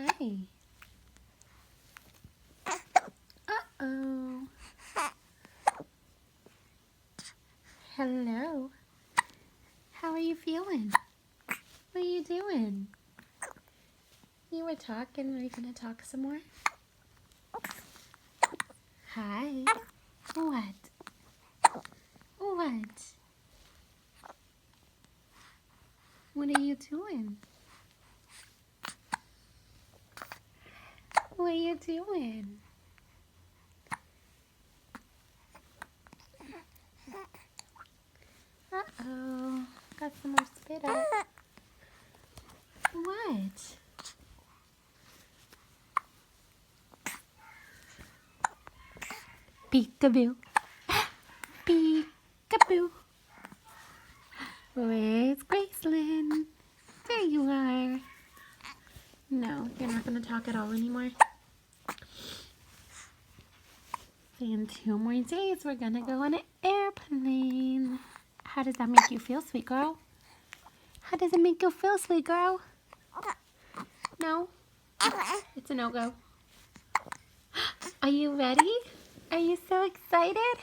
Hi. Uh-oh. Hello. How are you feeling? What are you doing? You were talking. Are you going to talk some more? Hi. What? What? What are you doing? What are you doing? Uh-oh. Got some more spit out. What? Peekaboo. Peekaboo. Where's Graceland? There you are. No, you're not going to talk at all anymore. In 2 more days, we're going to go on an airplane. How does that make you feel, sweet girl? How does it make you feel, sweet girl? No? It's a no-go. Are you ready? Are you so excited?